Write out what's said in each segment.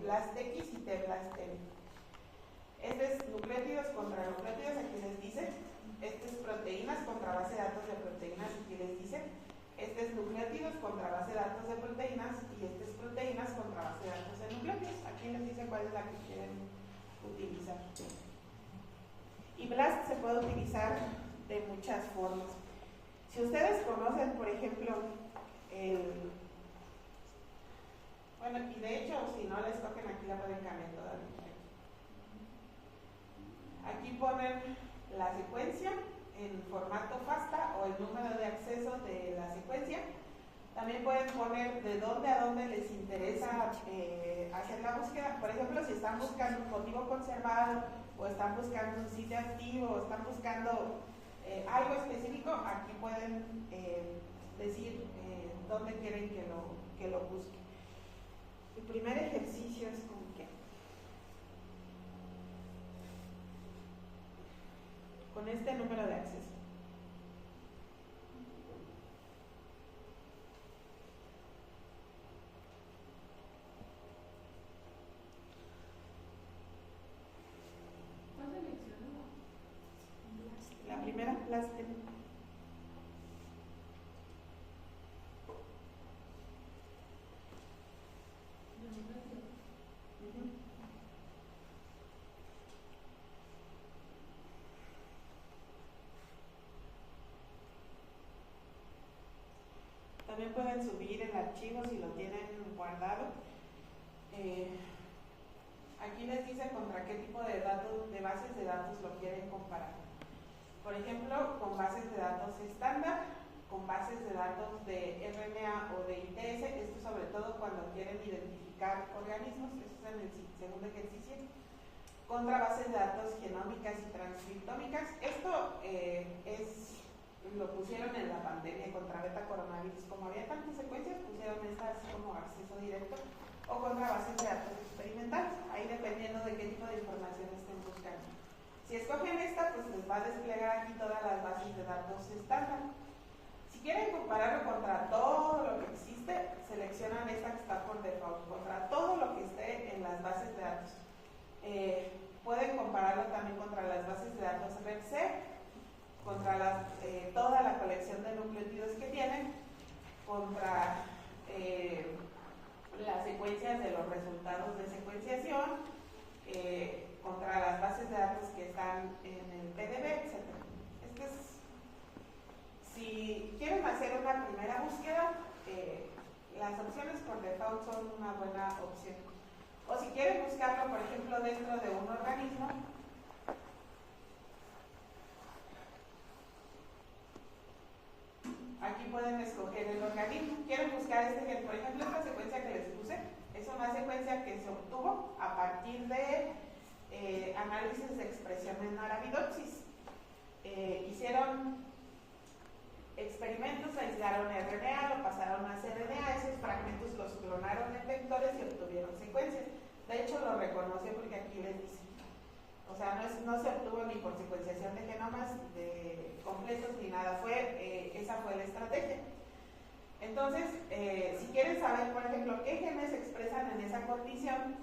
BLAST-X y T-BLAST-M. Este es nucleótidos contra nucleótidos, aquí les dice. Este es proteínas contra base de datos de proteínas, aquí les dice. Este es nucleótidos contra base de datos de proteínas y este es proteínas contra base de datos de nucleótidos. Aquí les dice cuál es la que quieren utilizar. Y BLAST se puede utilizar de muchas formas. Si ustedes conocen, por ejemplo, bueno, y de hecho, si no les toquen aquí la pueden cambiar todavía. Aquí ponen la secuencia en formato FASTA o el número de acceso de la secuencia. También pueden poner de dónde a dónde les interesa hacer la búsqueda. Por ejemplo, si están buscando un motivo conservado o están buscando un sitio activo o están buscando algo específico, aquí pueden decir dónde quieren que lo busquen. El primer ejercicio es con qué. Con este número de acceso. ¿Cuál seleccionó? La primera, BLAST. También pueden subir el archivo si lo tienen guardado. Aquí les dice contra qué tipo de datos, de bases de datos lo quieren comparar. Por ejemplo, con bases de datos estándar, con bases de datos de RNA o de ITS, esto sobre todo cuando quieren identificar organismos, esto es en el segundo ejercicio, contra bases de datos genómicas y transcriptómicas. Esto lo pusieron en la pandemia contra beta coronavirus. Como había tantas secuencias, pusieron estas como acceso directo o contra bases de datos experimentales, ahí dependiendo de qué tipo de información estén buscando. Si escogen esta, pues les va a desplegar aquí todas las bases de datos estándar. Si quieren compararlo contra todo lo que existe, seleccionan esta que está por default, contra todo lo que esté en las bases de datos. Pueden compararlo también contra las bases de datos REPSEC, contra toda la colección de nucleótidos que tienen, contra las secuencias de los resultados de secuenciación, contra las bases de datos que están en el PDB, etc. Si quieren hacer una primera búsqueda, las opciones por default son una buena opción. O si quieren buscarlo, por ejemplo, dentro de un organismo, aquí pueden escoger el organismo. Quieren buscar por ejemplo, esta secuencia que les puse, es una secuencia que se obtuvo a partir de análisis de expresión en Arabidopsis. Hicieron experimentos, aislaron RNA, lo pasaron a cRNA, esos fragmentos los clonaron en vectores y obtuvieron secuencias. De hecho, lo reconoce porque aquí les dice. O sea, no se obtuvo ni por secuenciación de genomas completos ni nada. Esa fue la estrategia. Entonces, si quieren saber, por ejemplo, qué genes se expresan en esa condición,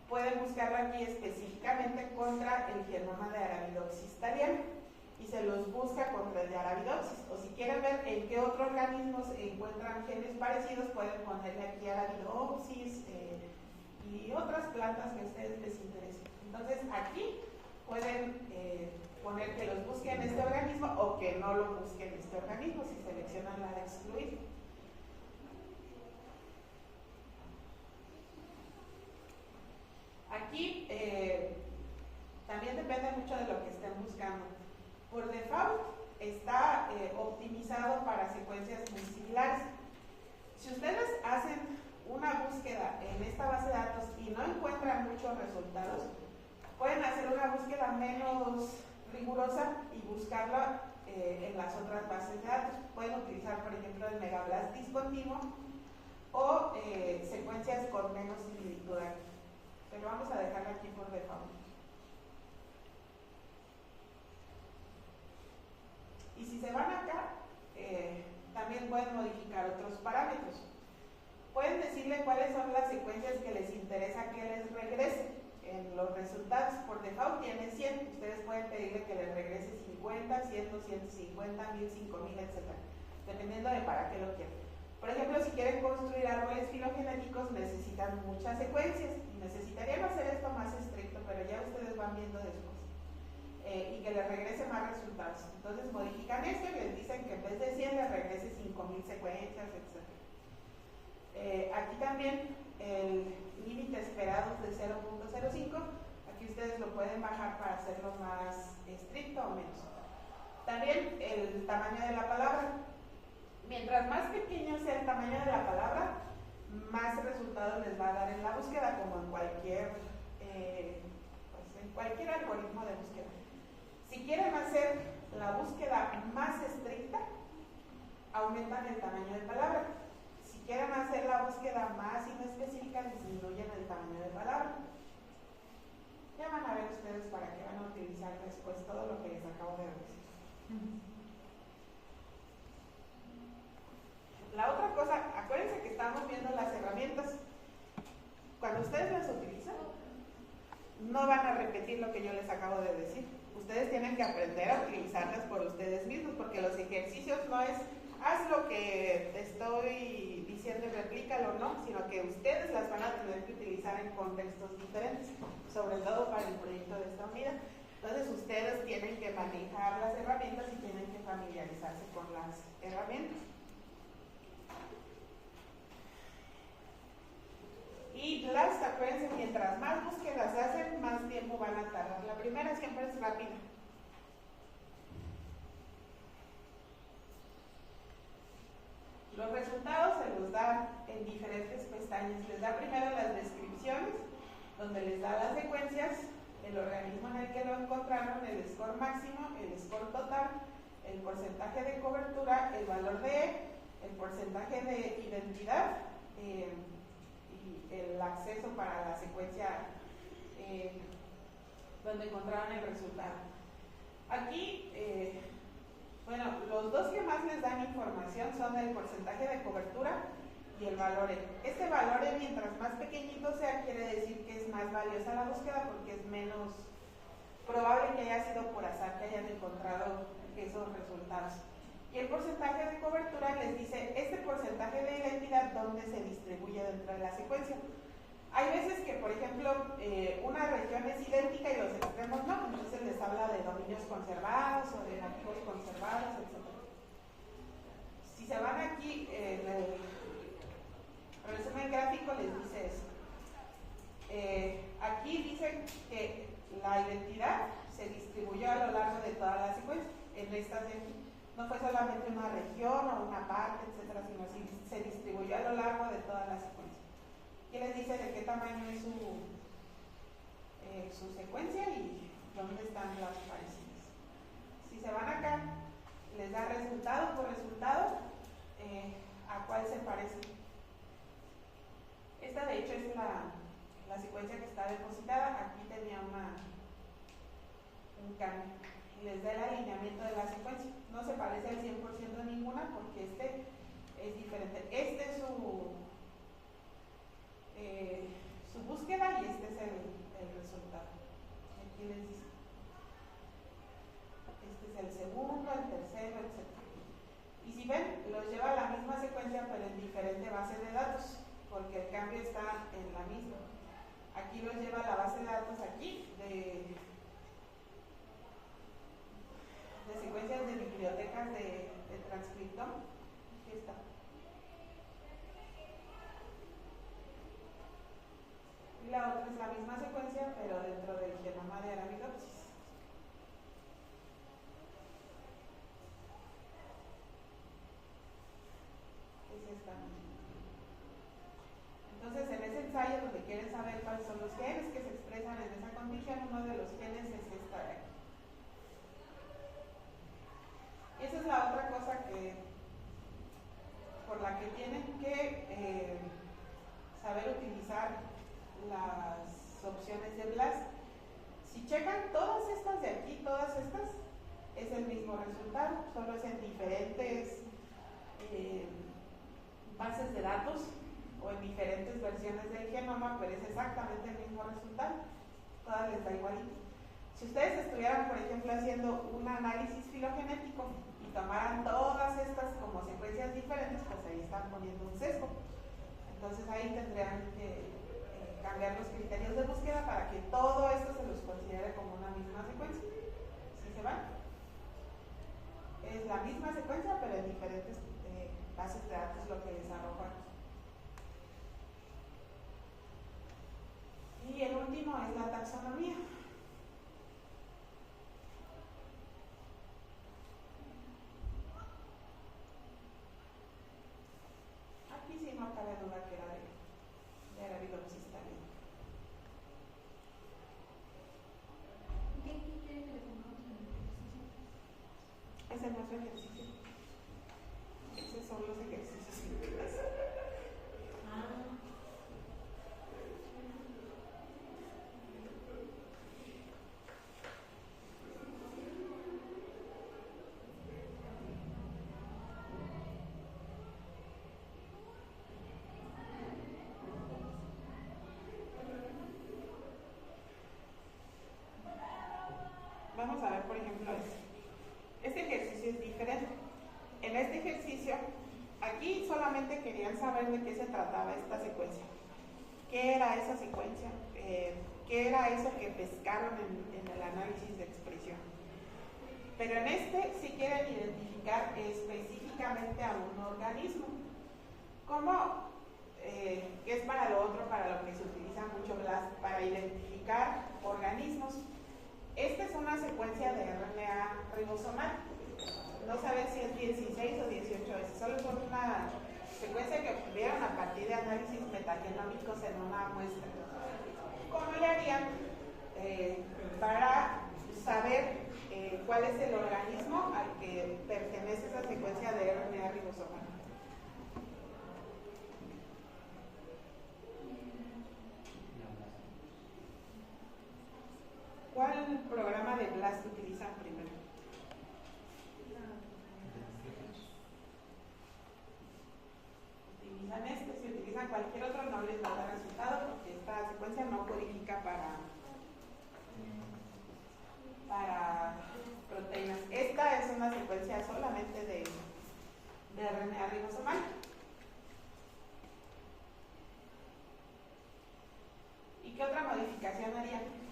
pueden buscarlo aquí específicamente contra el genoma de Arabidopsis thaliana y se los busca contra el de Arabidopsis. O si quieren ver en qué otro organismo se encuentran genes parecidos, pueden ponerle aquí Arabidopsis y otras plantas que a ustedes les interesen. Entonces aquí pueden poner que los busquen en este organismo o que no lo busquen en este organismo si seleccionan la de excluir. Aquí también depende mucho de lo que estén buscando. Por default está optimizado para secuencias muy similares. Si ustedes hacen una búsqueda en esta base de datos y no encuentran muchos resultados, pueden hacer una búsqueda menos rigurosa y buscarla en las otras bases de datos. Pueden utilizar, por ejemplo, el megablast discontinuo o secuencias con menos similitud aquí. Pero vamos a dejarla aquí por default. Y si se van acá, también pueden modificar otros parámetros. Pueden decirle cuáles son las secuencias que les interesa que resultados. Por default tiene 100, ustedes pueden pedirle que les regrese 50, 100, 250, 1000, 5000, etc. Dependiendo de para qué lo quieran. Por ejemplo, si quieren construir árboles filogenéticos necesitan muchas secuencias. Necesitarían hacer esto más estricto, pero ya ustedes van viendo después. Y que les regrese más resultados. Entonces modifican esto y les dicen que en vez de 100 les regrese 5000 secuencias, etc. Aquí también el límite esperado es de 0.05. Aquí ustedes lo pueden bajar para hacerlo más estricto o menos. También el tamaño de la palabra. Mientras más pequeño sea el tamaño de la palabra, más resultados les va a dar en la búsqueda, como en cualquier algoritmo de búsqueda. Si quieren hacer la búsqueda más estricta, aumentan el tamaño de palabra. Si quieren hacer la búsqueda más inespecífica, disminuyen el tamaño de palabra. Ya van a ver ustedes para qué van a utilizar después todo lo que les acabo de decir. La otra cosa, acuérdense que estamos viendo las herramientas. Cuando ustedes las utilizan, no van a repetir lo que yo les acabo de decir. Ustedes tienen que aprender a utilizarlas por ustedes mismos, porque los ejercicios no es haz lo que te estoy diciendo y replícalo, no, sino que ustedes las van a tener que utilizar en contextos diferentes, sobre todo para el proyecto de esta unidad. Entonces ustedes tienen que manejar las herramientas y tienen que familiarizarse con las herramientas. Y acuérdense, mientras más búsquedas se hacen, más tiempo van a tardar. La primera siempre es rápida. Los resultados se los da en diferentes pestañas. Les da primero las descripciones, donde les da las secuencias, el organismo en el que lo encontraron, el score máximo, el score total, el porcentaje de cobertura, el valor de E, el porcentaje de identidad, y el acceso para la secuencia donde encontraron el resultado. Aquí, bueno, los dos que más les dan información son el porcentaje de cobertura y el valor E. Este valor E, mientras más pequeñito sea, quiere decir que es más valiosa la búsqueda porque es menos probable que haya sido por azar que hayan encontrado esos resultados. Y el porcentaje de cobertura les dice este porcentaje de identidad dónde se distribuye dentro de la secuencia. Hay veces que, por ejemplo, una región es idéntica y los extremos no, entonces les habla de dominios conservados o de nativos conservados, etc. Si se van aquí, en el resumen gráfico les dice eso. Aquí dice que la identidad se distribuyó a lo largo de toda la secuencia, en estas de aquí. No fue solamente una región o una parte, etcétera, sino que se distribuyó a lo largo de toda la secuencia. Aquí les dice de qué tamaño es su secuencia y dónde están las parecidas. Si se van acá, les da resultado por resultado a cuál se parece. Esta de hecho es la secuencia que está depositada. Aquí tenía un cambio. Les da el alineamiento de la secuencia. No se parece al 100% de ninguna porque este es diferente. Este es su búsqueda y este es el resultado. Aquí les dice. Este es el segundo, el tercero, etc. Y si ven, los lleva a la misma secuencia pero en diferente base de datos porque el cambio está en la misma. Aquí los lleva a la base de datos aquí de secuencias de bibliotecas de transcriptome. Aquí está. Y la otra es la misma secuencia, pero dentro del genoma de Arabidopsis. Es esta. Entonces, en ese ensayo donde quieren saber cuáles son los genes que se expresan en esa condición, uno de los genes es esta de aquí. Esa es la otra cosa por la que tienen que saber utilizar las opciones de BLAST. Si checan todas estas de aquí, todas estas, es el mismo resultado, solo es en diferentes bases de datos o en diferentes versiones del genoma, pero es exactamente el mismo resultado. todas les da igualito. Si ustedes estuvieran, por ejemplo, haciendo un análisis filogenético y tomaran todas estas como secuencias diferentes, pues ahí están poniendo un sesgo. Entonces ahí tendrían que cambiar los criterios de búsqueda para que todo esto se los considere como una misma secuencia. ¿Sí se van? Es la misma secuencia, pero en diferentes bases de datos lo que les arroja. Y el último es la taxonomía. Aquí sí no cabe duda que era de Arabidopsis también. ¿Qué criterio le pongamos en el ejercicio? Ese no es el ejercicio. Esos son los ejercicios en clase. Vamos a ver, por ejemplo, este ejercicio es diferente. En este ejercicio, aquí solamente querían saber de qué se trataba esta secuencia. ¿Qué era esa secuencia? ¿Qué era eso que pescaron en el análisis de expresión? Pero en este sí quieren identificar específicamente a un organismo. ¿Cómo? Que es para lo otro, para lo que se utiliza mucho BLAST, para identificar organismos. Esta es una secuencia de RNA ribosomal. No saben si es 16 o 18S, solo es una secuencia que obtuvieron a partir de análisis metagenómicos en una muestra. ¿Cómo le harían para saber cuál es el organismo al que pertenece esa secuencia de RNA ribosomal? ¿Cuál programa de BLAST utilizan primero? Utilizan este, si utilizan cualquier otro no les va a dar resultado porque esta secuencia no codifica para proteínas. Esta es una secuencia solamente de RNA ribosomal. ¿Y qué otra modificación harían?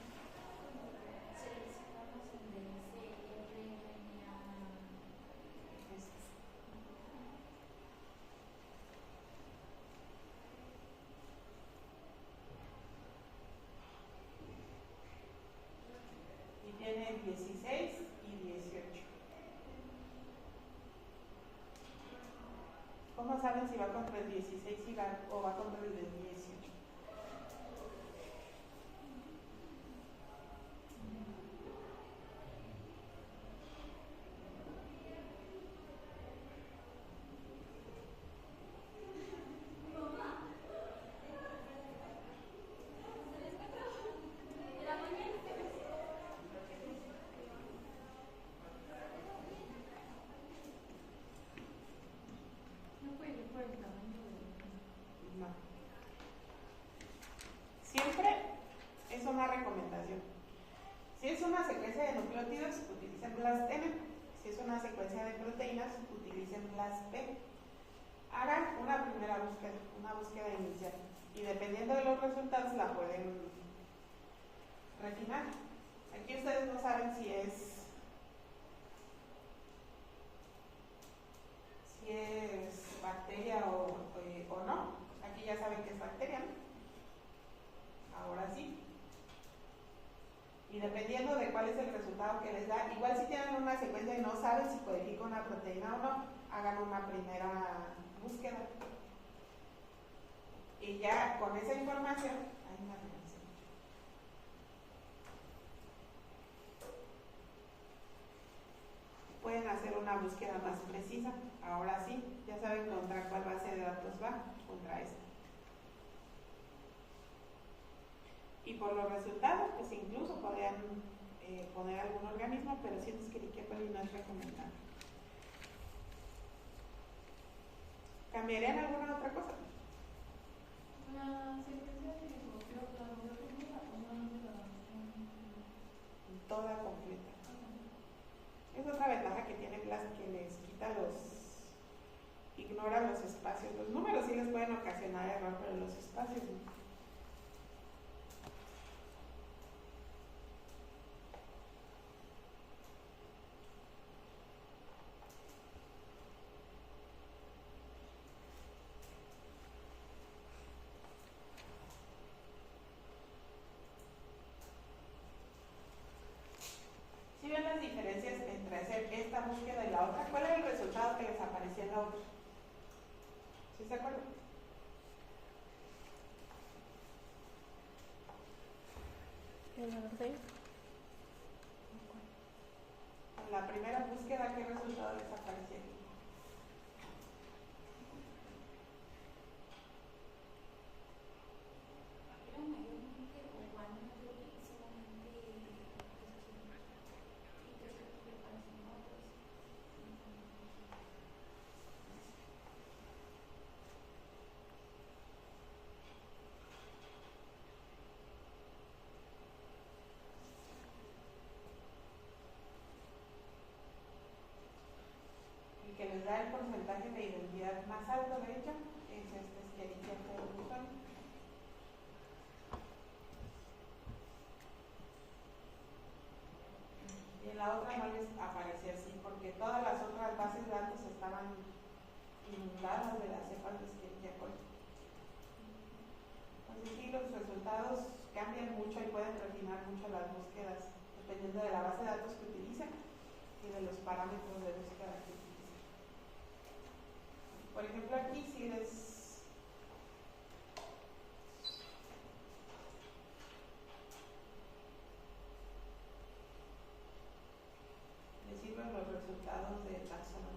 Tiene 16 y 18. ¿Cómo saben si va contra el 16 o va contra el 18? No. Siempre es una recomendación. Si es una secuencia de nucleótidos, utilicen BLAST-N. Si es una secuencia de proteínas, utilicen BLAST-P. Hagan una primera búsqueda, una búsqueda inicial. Y dependiendo de los resultados, la pueden refinar. Aquí ustedes no saben si es bacteria o no. Aquí ya saben que es bacteria, ¿no? Ahora sí. Y dependiendo de cuál es el resultado que les da, igual si tienen una secuencia y no saben si codifica una proteína o no, hagan una primera búsqueda. Y ya con esa información, hay una relación. Pueden hacer una búsqueda más precisa. Ahora sí, ya saben contra cuál base de datos va, contra esta. Y por los resultados, pues incluso podrían poner algún organismo, pero si es Escherichia coli no es recomendable. ¿Cambiarían alguna otra cosa? La secuencia de microbiota, ¿la tengo la En la primera búsqueda, ¿qué resultado les aparece aquí? Que les da el porcentaje de identidad más alto, de hecho, es este Escherichia coli. Y en la otra no les aparecía así, porque todas las otras bases de datos estaban inundadas de las cepas de Escherichia coli. Entonces sí, los resultados cambian mucho y pueden refinar mucho las búsquedas, dependiendo de la base de datos que utilicen y de los parámetros de búsqueda que utilicen. Por ejemplo, aquí si les sirven los resultados de taxonomía.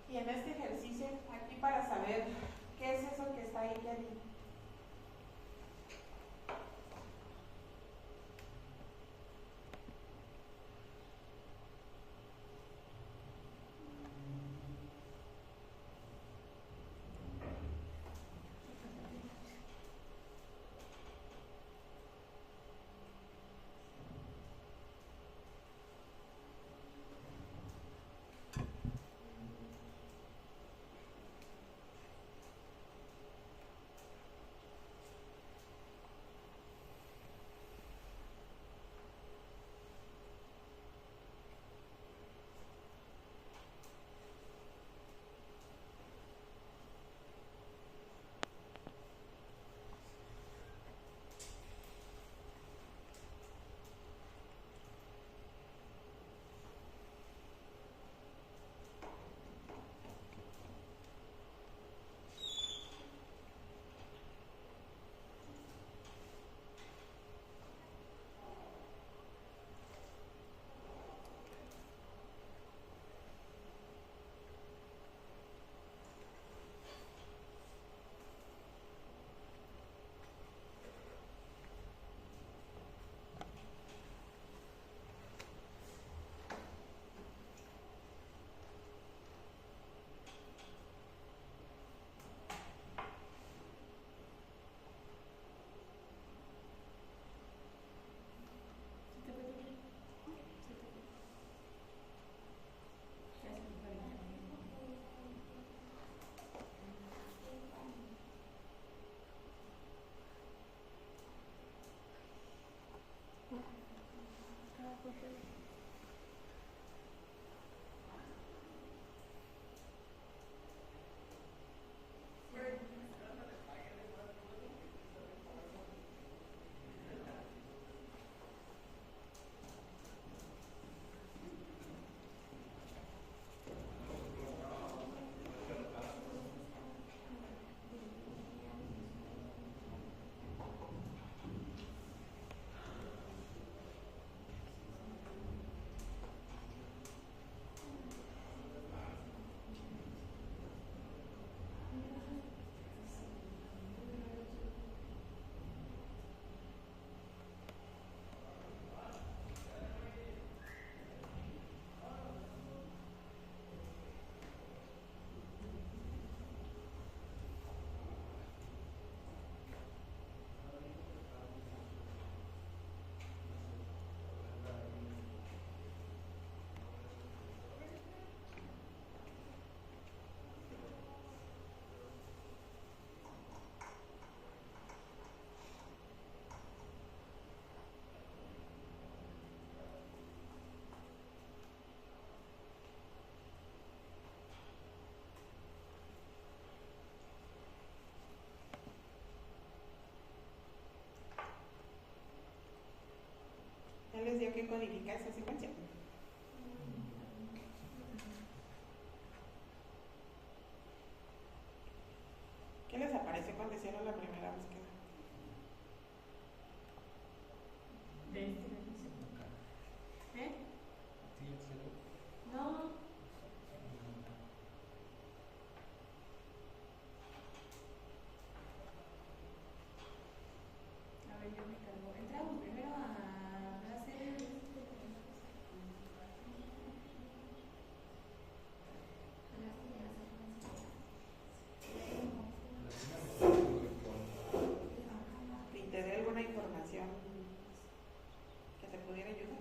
Y en este ejercicio, aquí para saber qué es eso que está ahí, Jenny. les dio que codifica esa secuencia? ¿Qué les apareció cuando hicieron la primera búsqueda? ¿Eh? No. A ver, yo me cargo. Entramos primero a hacer. ¿Y te dé alguna información que te pudiera ayudar?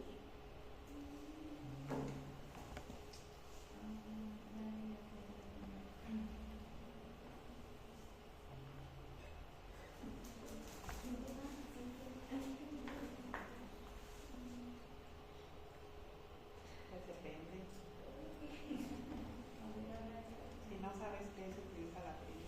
Pues depende. Si no sabes qué se utiliza la primera.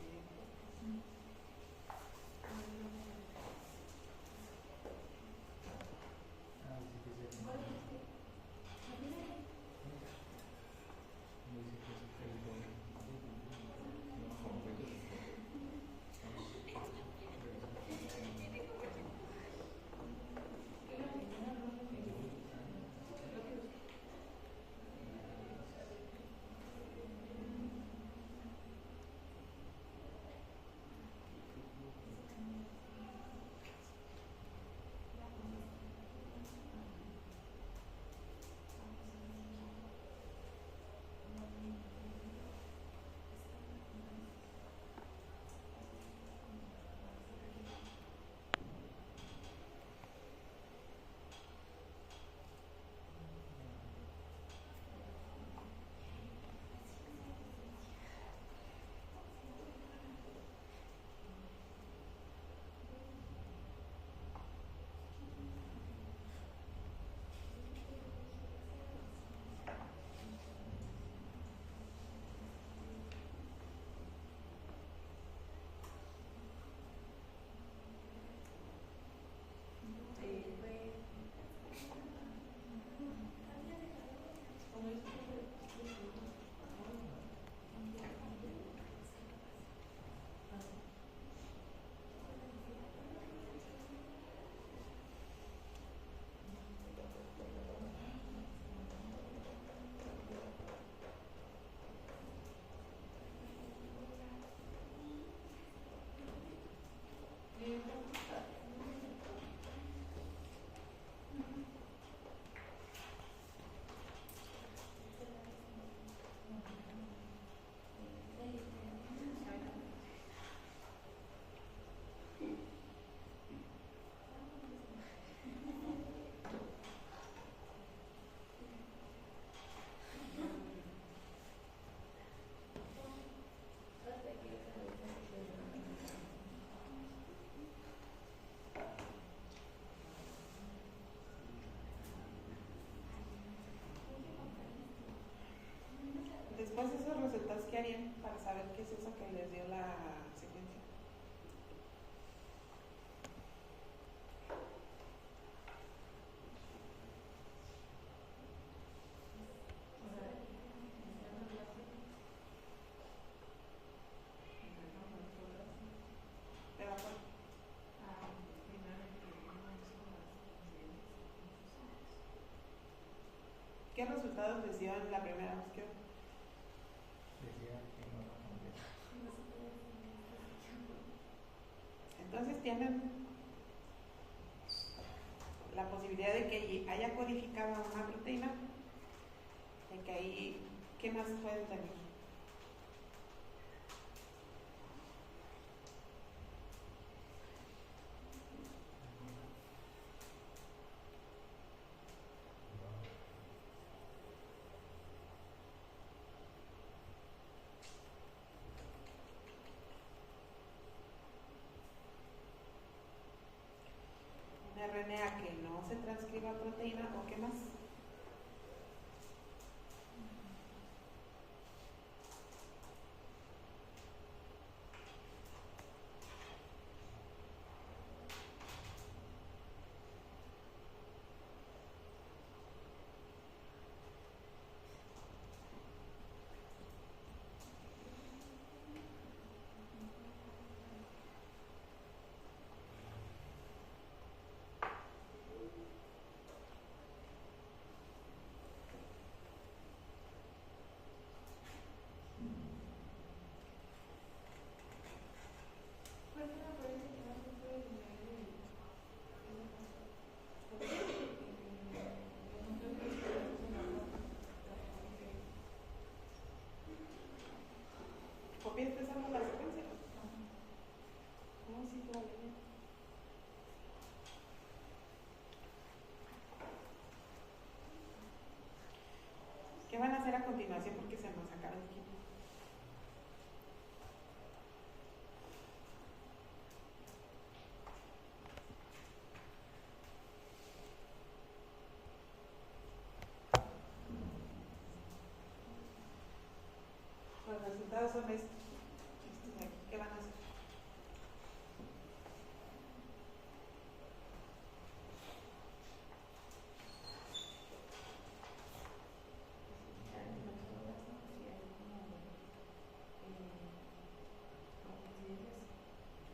Después esos resultados, ¿qué harían para saber qué es eso que les dio la secuencia? ¿De acuerdo? ¿Qué resultados les dio en la primera búsqueda? Entonces tienen la posibilidad de que haya codificado una proteína, de que ahí, ¿qué más pueden tener? Un RNA que no se transcriba proteína, ¿o qué más? ¿Qué van a hacer a continuación? Porque se nos acaba el tiempo. Los resultados son estos. Estos de aquí. ¿Qué van a hacer?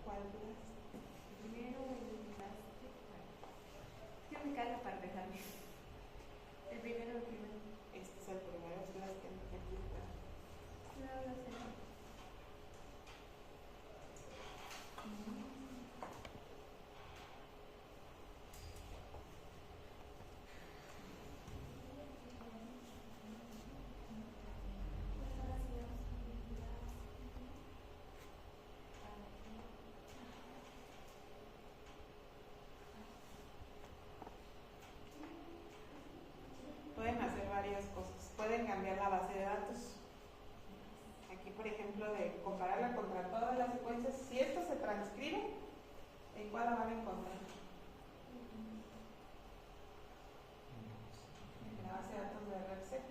¿Cuál dudas? Primero el gasto. Es que me carga para dejarme. El primero. Este es el primero, es las que aquí está. No, no sé. Pueden hacer varias cosas. Pueden cambiar la base de datos. Aquí, por ejemplo, de compararla contra todas las secuencias. Si esto se transcribe, ¿en cuál la van a encontrar? En la base de datos de REPSEC.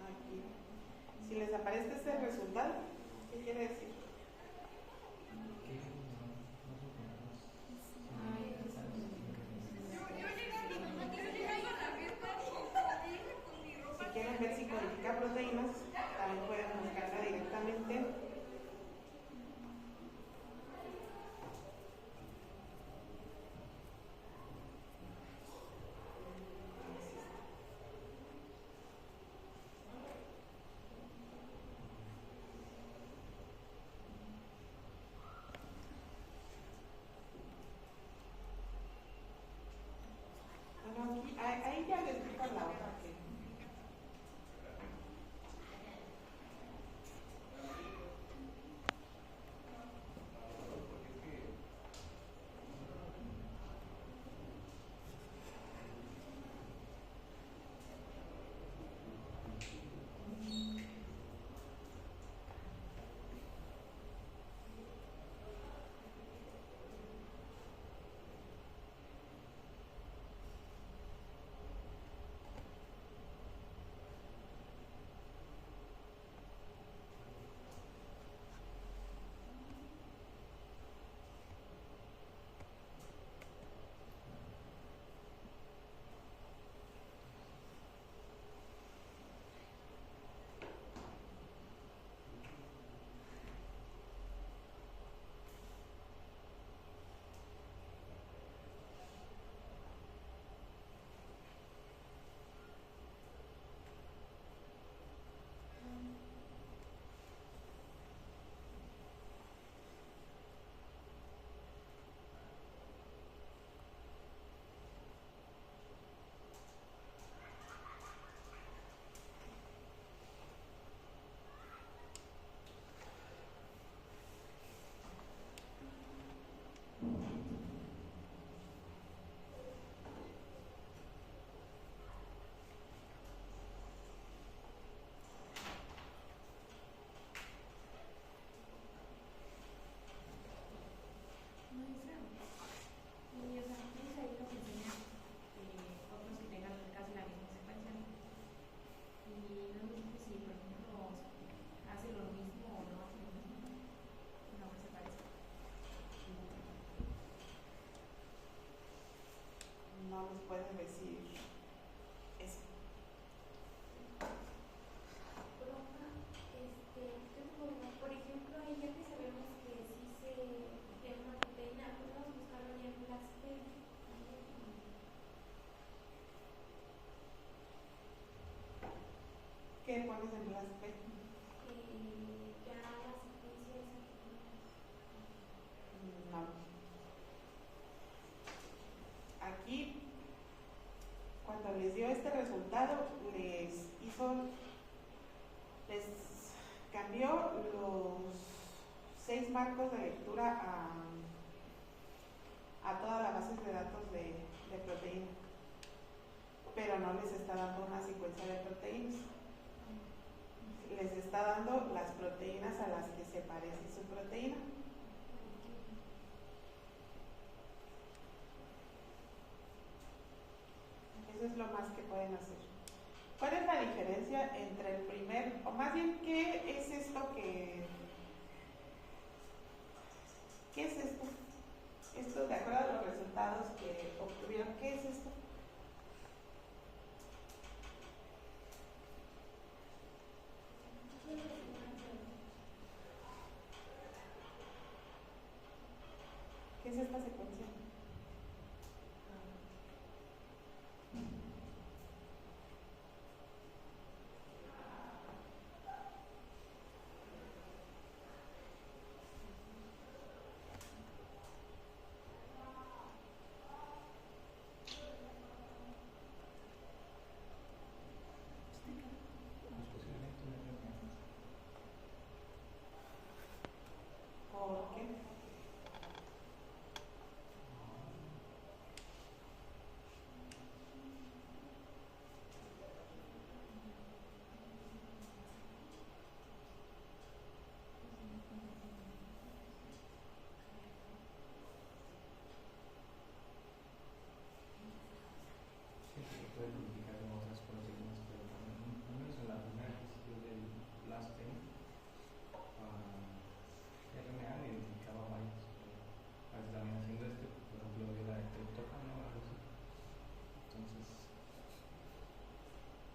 Aquí. Si les aparece este resultado, ¿qué quiere decir? Si quieren ver si codifica proteínas, también pueden buscarla directamente. Bueno, aquí, ahí ya les explico la hoja que no nos pueden decir eso. Por ejemplo, hay ya que sabemos que sí se tiene una proteína, podemos buscarlo ya en BLASTM. resultado les cambió los 6 marcos de lectura a toda la base de datos de proteína, pero no les está dando una secuencia de proteínas, les está dando las proteínas a las que se parece su proteína. Eso es lo más que pueden hacer. ¿Cuál es la diferencia entre el primer, o más bien, qué es esto ¿qué es esto? Esto, de acuerdo a los resultados que obtuvieron, ¿qué es esto? ¿Qué es esta secuencia? ¿Por qué?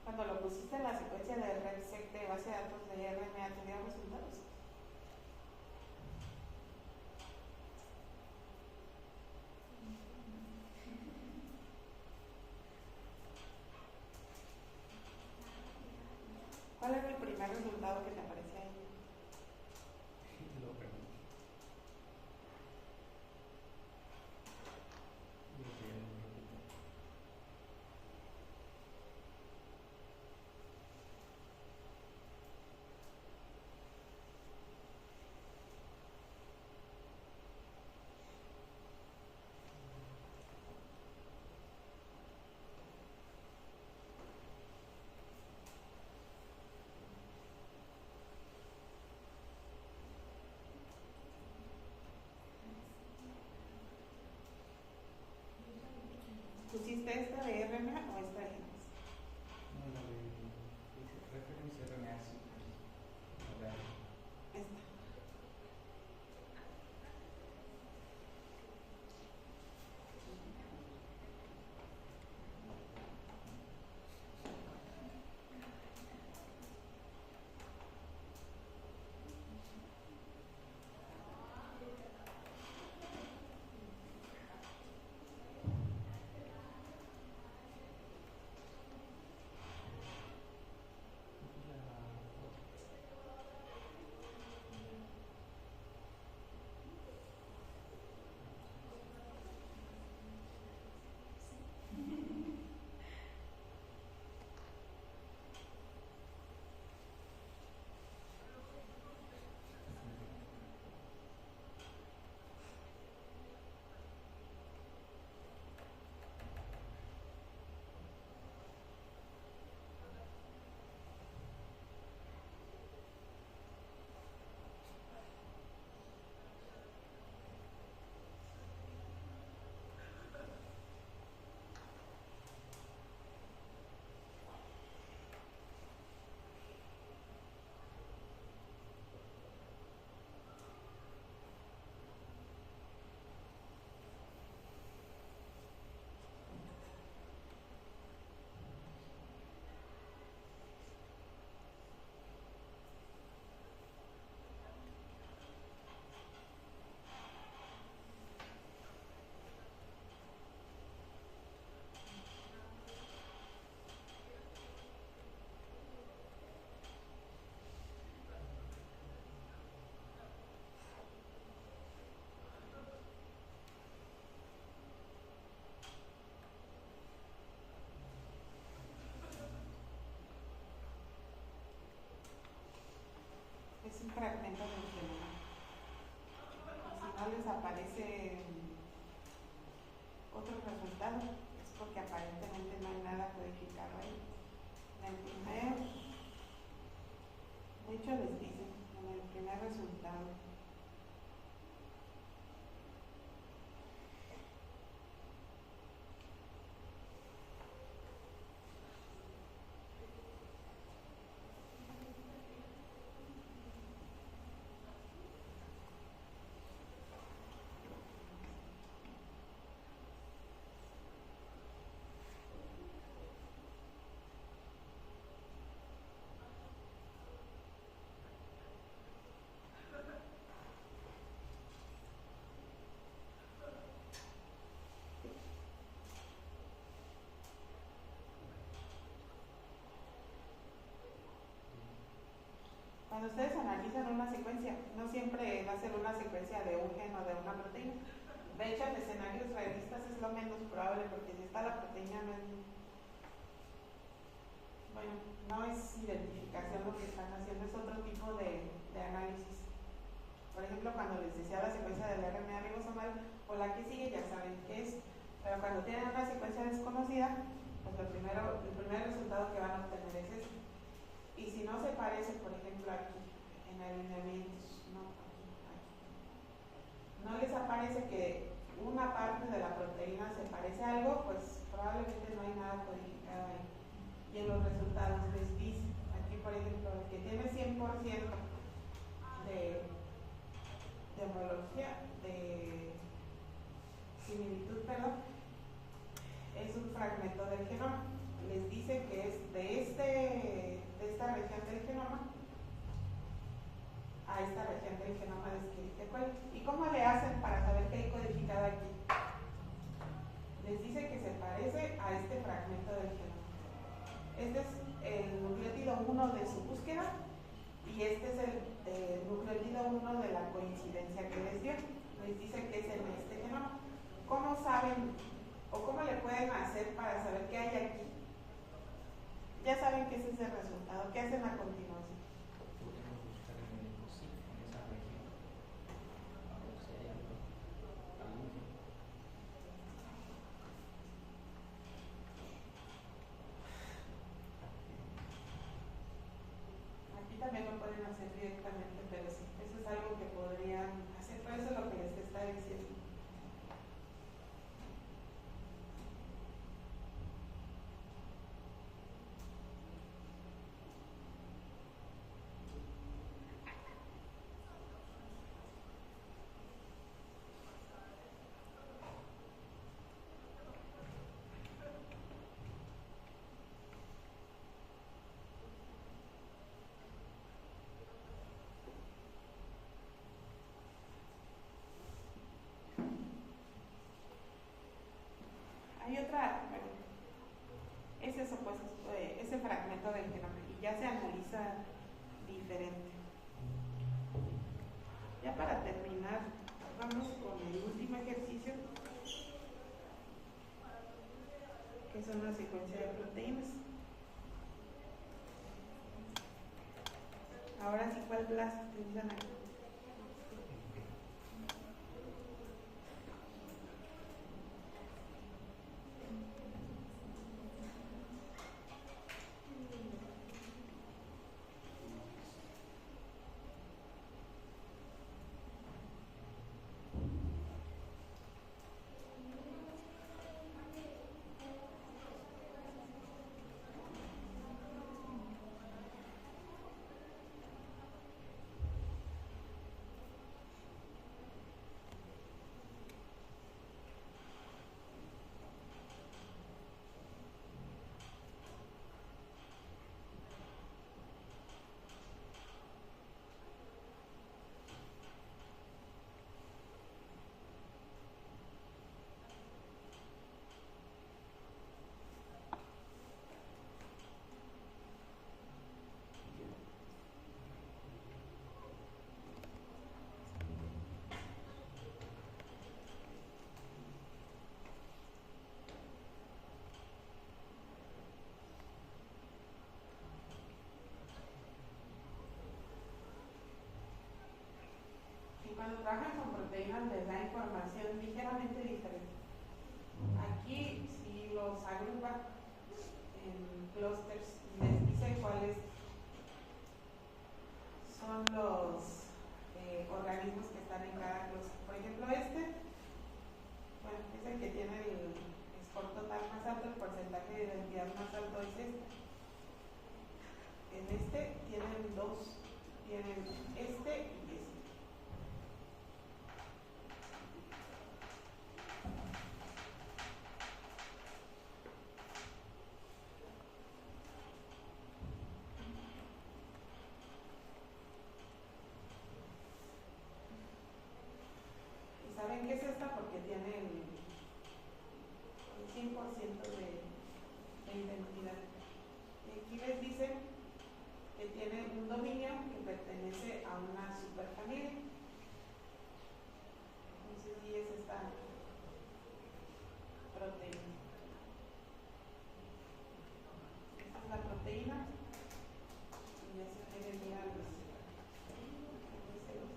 Cuando lo pusiste en la secuencia de REPSEC de base de datos de RNA, ¿te dio resultados? ¿Cuál era el primer resultado que te aparecía ahí? ¿Pusiste esta de RNA o esta de genes? No, la de referencia RNA, sí. Esta. fragmento del genoma. Si no les aparece otro resultado, es porque aparentemente no hay nada codificado ahí. En el primer, de hecho les dice, en el primer resultado. Cuando ustedes analizan una secuencia, no siempre va a ser una secuencia de un gen o de una proteína. De hecho, en escenarios realistas es lo menos probable, porque si está la proteína no es identificación lo que están haciendo, es otro tipo de análisis. Por ejemplo, cuando les decía la secuencia del RNA ribosomal o la que sigue, ya saben qué es. Pero cuando tienen una secuencia desconocida, pues el primer resultado que van a obtener es este. Y si no se parece, por ejemplo, aquí, en alineamientos, no les aparece que una parte de la proteína se parece a algo, pues probablemente no hay nada codificado ahí. Y en los resultados les dice, aquí por ejemplo, el que tiene 100% de homología, de similitud, perdón, es un fragmento del genoma. Les dice que es de esta región del genoma a esta región del genoma de Escherichia coli. ¿Y cómo le hacen para saber qué hay codificado aquí? Les dice que se parece a este fragmento del genoma. Este es el nucleótido 1 de su búsqueda y este es el nucleótido 1 de la coincidencia que les dio. Les dice que es en este genoma. ¿Cómo saben o cómo le pueden hacer para saber qué hay aquí? Ya saben que ese es el resultado. ¿Qué hacen a continuación? Podemos buscar en el ecosistema, en esa región, a ver si hay algo. Aquí también lo pueden hacer directamente, pero sí, eso es algo que podrían hacer. Por eso es lo que les está diciendo. Hay otra, bueno, es eso, pues, ese fragmento del genoma y ya se analiza diferente. Ya para terminar, vamos con el último ejercicio, que es una secuencia de proteínas. Ahora sí, ¿cuál blast utilizan aquí? superfamilia. Entonces, sí es esta proteína. Esta es la proteína. Y ya se puede mirar los deseos.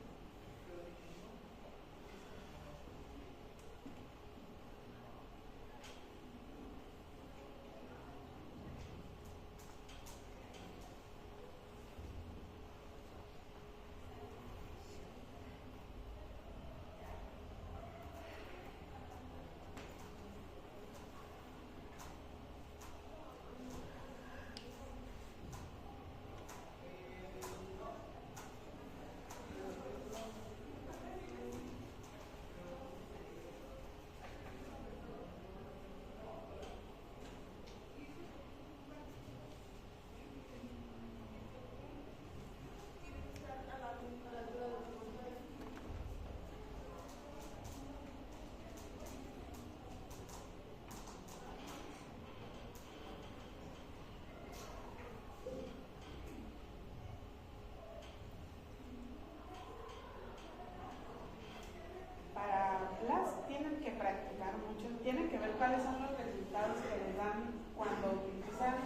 Tienen que ver cuáles son los resultados que les dan cuando utilizan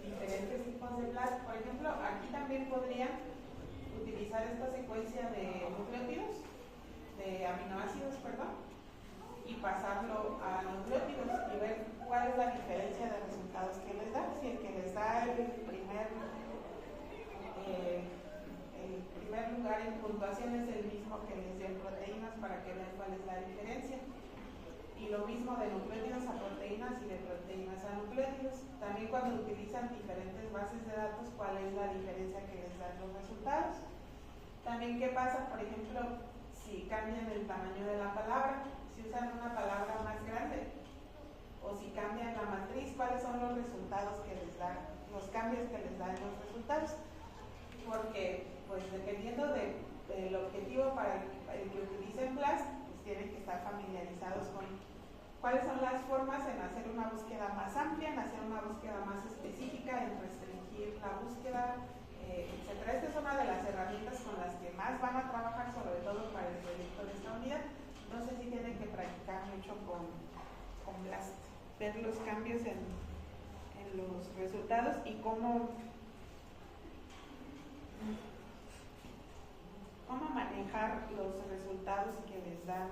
diferentes tipos de BLAST. Por ejemplo, aquí también podrían utilizar esta secuencia de nucleótidos, de aminoácidos, perdón, y pasarlo a nucleótidos y ver cuál es la diferencia de resultados que les da. Si el que les da el primer lugar en puntuación es el mismo que les dio en proteínas, para que vean cuál es la diferencia. Y lo mismo de nucleótidos a proteínas y de proteínas a nucleótidos. También cuando utilizan diferentes bases de datos, cuál es la diferencia que les dan los resultados. También qué pasa, por ejemplo, si cambian el tamaño de la palabra, si usan una palabra más grande, o si cambian la matriz, cuáles son los resultados que les dan, los cambios que les dan los resultados. Porque, pues dependiendo del objetivo para el que utilicen BLAST, pues tienen que estar familiarizados con cuáles son las formas en hacer una búsqueda más amplia, en hacer una búsqueda más específica, en restringir la búsqueda, etc. Esta es una de las herramientas con las que más van a trabajar, sobre todo para el proyecto de esta unidad. No sé si tienen que practicar mucho con BLAST, ver los cambios en los resultados y cómo manejar los resultados que les dan.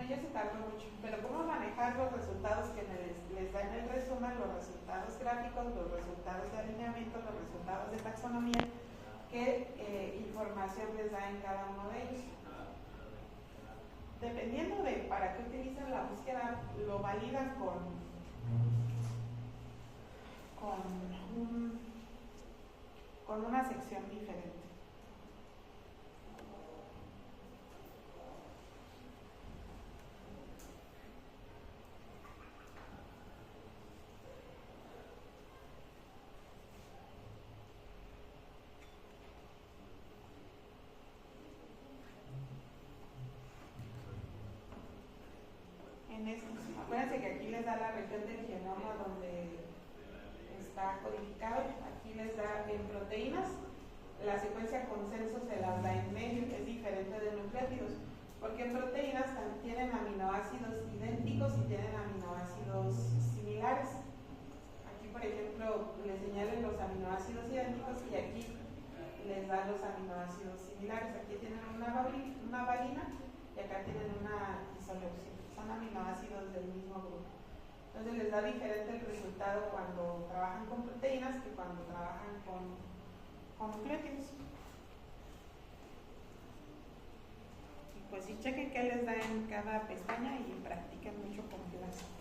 Ya se tardó mucho, pero cómo manejar los resultados que les dan el resumen, los resultados gráficos, los resultados de alineamiento, los resultados de taxonomía, qué información les da en cada uno de ellos. Dependiendo de para qué utilizan la búsqueda, lo validan con una sección diferente. Acuérdense que aquí les da la región del genoma donde está codificado, aquí les da en proteínas, la secuencia consenso se las da en medio, es diferente de nucleótidos, porque en proteínas tienen aminoácidos idénticos y tienen aminoácidos similares. Aquí, por ejemplo, les señalan los aminoácidos idénticos y aquí les dan los aminoácidos similares. Aquí tienen una valina y acá tienen una isoleucina. Son aminoácidos del mismo grupo. Entonces les da diferente el resultado cuando trabajan con proteínas que cuando trabajan con nucleótidos. Y pues sí, chequen qué les da en cada pestaña y practiquen mucho con BLAST.